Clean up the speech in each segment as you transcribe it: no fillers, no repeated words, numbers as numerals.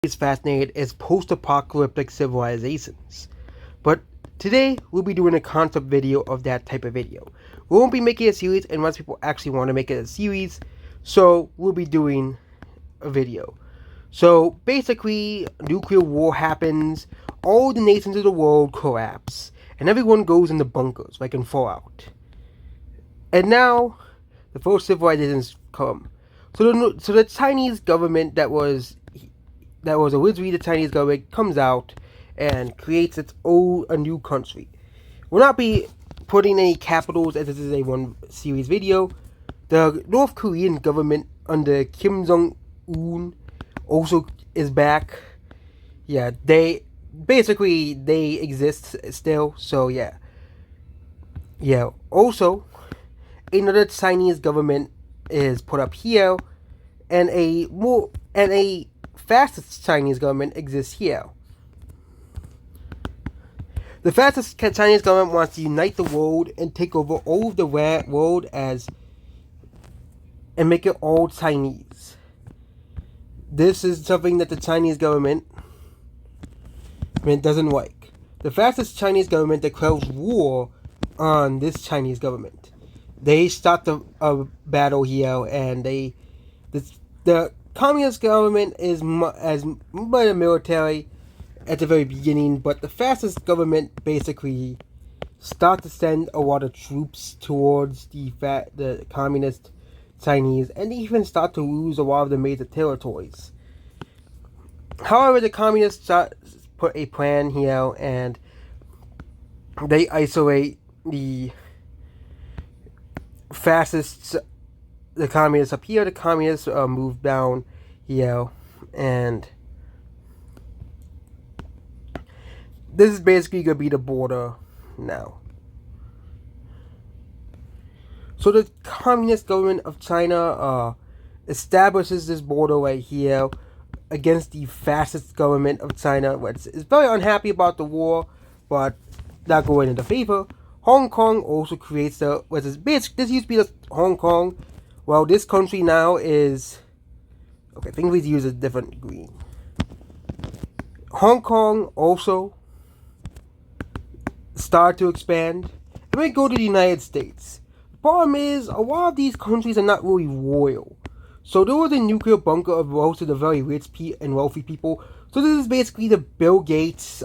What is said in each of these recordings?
is fascinated is post-apocalyptic civilizations. But today we'll be doing a concept video of that type of video. We won't be making a series unless people actually want to make it a series, so we'll be doing a video. So basically, nuclear war happens, all the nations of the world collapse, and everyone goes into bunkers, like in Fallout. And now, the first civilizations come. So the Chinese government that was originally the Chinese government comes out and creates its own a new country. We'll not be putting any capitals as this is a one series video. The North Korean government under Kim Jong-un also is back. Yeah, they exist still. So yeah. Also, another Chinese government is put up here, and a fastest Chinese government exists here. The fastest Chinese government wants to unite the world and take over all of the world and make it all Chinese. This is something that the Chinese government doesn't like. The fastest Chinese government declares war on this Chinese government. They start a battle here, and the communist government is by the military at the very beginning, but the fastest government basically start to send a lot of troops towards the communist Chinese, and they even start to lose a lot of the major territories. However, the communists put a plan here, and they isolate the fascists, the communists up here. The communists move down here, and this is basically going to be the border now. So the Communist government of China establishes this border right here against the fascist government of China, which is very unhappy about the war, but not going into favor. Hong Kong also creates this used to be the Hong Kong. Well, this country now is, okay, I think we use a different green. Hong Kong also start to expand, and we go to the United States. The problem is, a lot of these countries are not really royal. So there was a nuclear bunker of most of the very rich and wealthy people. So this is basically the Bill Gates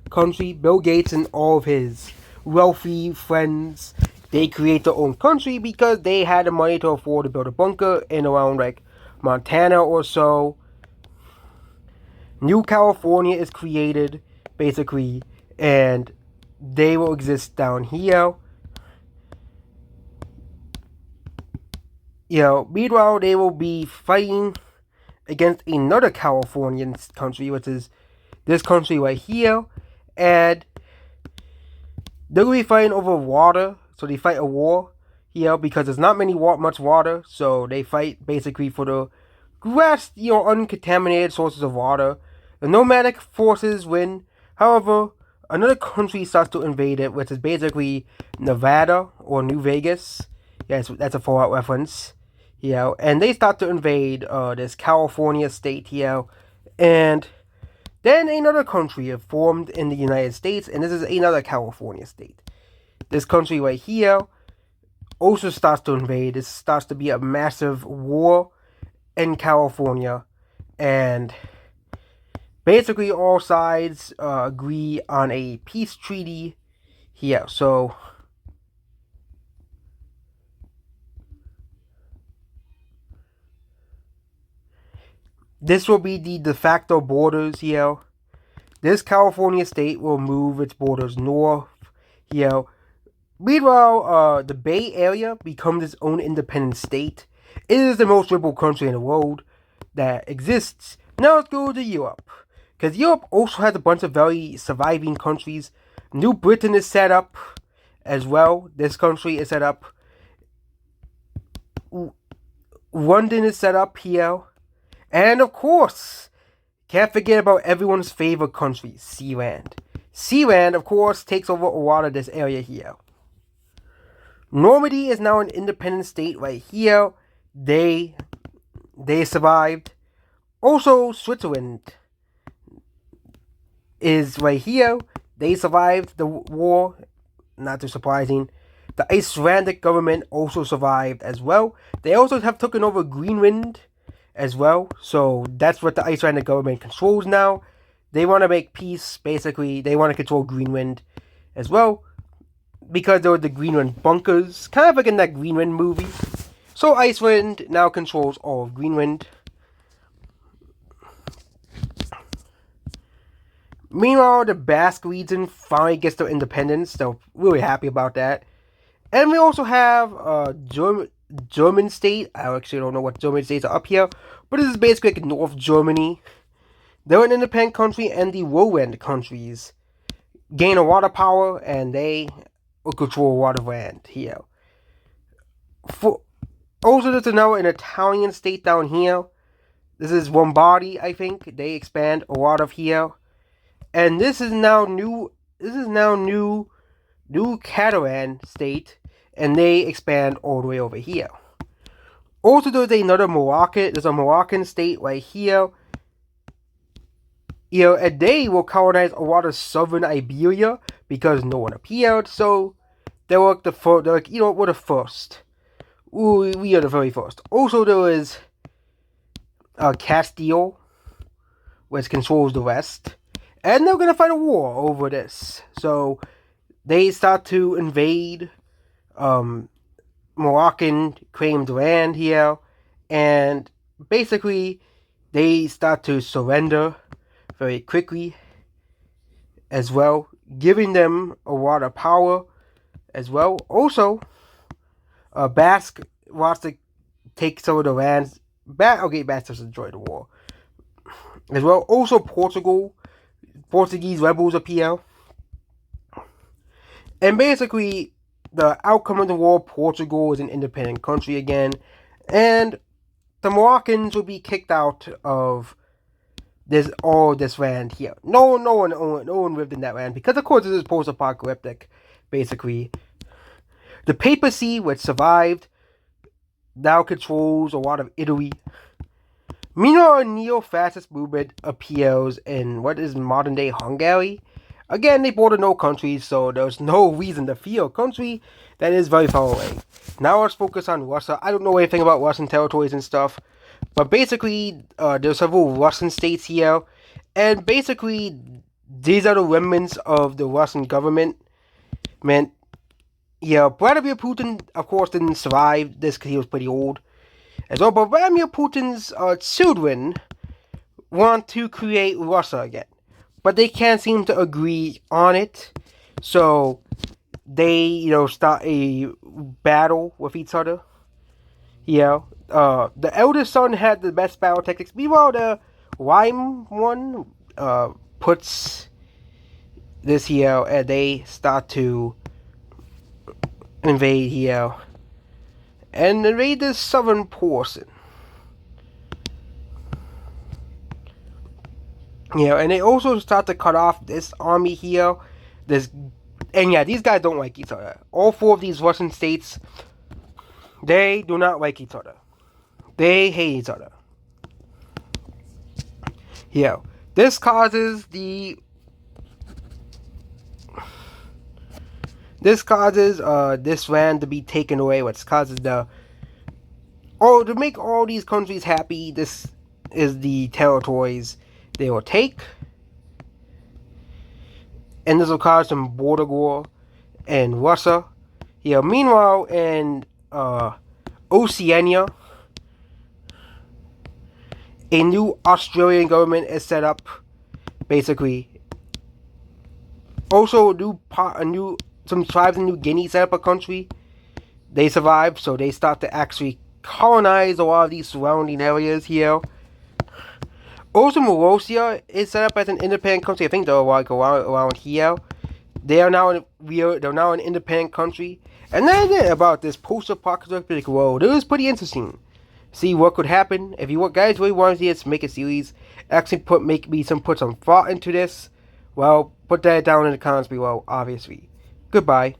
country. Bill Gates and all of his wealthy friends, they create their own country because they had the money to afford to build a bunker in around like Montana or so. New California is created, basically, and they will exist down here. Meanwhile, they will be fighting against another Californian country, which is this country right here, and they're going to be fighting over water. So they fight a war here because there's not much water, so they fight basically for the grass, uncontaminated sources of water. The nomadic forces win. However, another country starts to invade it, which is basically Nevada or New Vegas. Yes, that's a Fallout reference. And they start to invade this California state here, and then another country is formed in the United States, and this is another California state. This country right here also starts to invade. This starts to be a massive war in California, and basically all sides agree on a peace treaty here. So this will be the de facto borders here. This California state will move its borders north here. Meanwhile, the Bay Area becomes its own independent state. It is the most liberal country in the world that exists. Now let's go to Europe, because Europe also has a bunch of very surviving countries. New Britain is set up as well. This country is set up. London is set up here. And of course, can't forget about everyone's favorite country, Sealand. Sealand, of course, takes over a lot of this area here. Normandy is now an independent state right here. They survived. Also, Switzerland is right here. They survived the war, not too surprising. The Icelandic government also survived as well. They also have taken over Greenland as well, so that's what the Icelandic government controls now. They want to make peace, basically. They want to control Greenland as well, because there were the Greenland bunkers, kind of like in that Greenland movie. So Iceland now controls all of Greenland. Meanwhile, the Basque region finally gets their independence. They're really happy about that. And we also have German state. I actually don't know what German states are up here, but this is basically like North Germany. They're an independent country, and the lowland countries gain a water power, and they will control a lot of land here. Also, there's now an Italian state down here. This is Lombardy, I think. They expand a lot of here. And this is now new Catalan state, and they expand all the way over here. Also, there's a Moroccan state right here. And they will colonize a lot of southern Iberia because no one appeared. So they're like the first. We're the first. We are the very first. Also, there is Castile, which controls the rest. And they're gonna fight a war over this. So they start to invade Moroccan claimed land here, and basically they start to surrender very quickly as well, giving them a lot of power as well. Also, Basque wants to take some of the lands back. Okay, Basque doesn't enjoy the war as well. Also, Portuguese rebels appear. And basically, the outcome of the war, Portugal is an independent country again. And the Moroccans will be kicked out of this land here. No one lived in that land, because of course this is post-apocalyptic, basically. The papacy, which survived, now controls a lot of Italy. Meanwhile, a neo-fascist movement appears in what is modern-day Hungary. Again, they border no countries, so there's no reason to fear a country that is very far away. Now let's focus on Russia. I don't know anything about Russian territories and stuff, but basically, there's several Russian states here, and basically, these are the remnants of the Russian government. Vladimir Putin, of course, didn't survive this because he was pretty old as well, but Vladimir Putin's children want to create Russia again, but they can't seem to agree on it, so they, start a battle with each other. The eldest son had the best battle tactics. Meanwhile, the Lime one puts this here, and they start to invade here and invade the southern portion. And they also start to cut off this army here. These guys don't like each other. All four of these Russian states, they do not like each other. They hate each other. This causes this land to be taken away, which causes to make all these countries happy. This is the territories they will take, and this will cause some border war in Russia. Meanwhile, in Oceania, a new Australian government is set up, basically. Also, some tribes in New Guinea set up a country. They survived, so they start to actually colonize a lot of these surrounding areas here. Also, Morosia is set up as an independent country. I think they're like around here. They're now an independent country. And then about this post-apocalyptic world, it was pretty interesting. See what could happen. If you guys really want to see us make a series, actually put some thought into this, well, put that down in the comments below, obviously. Goodbye.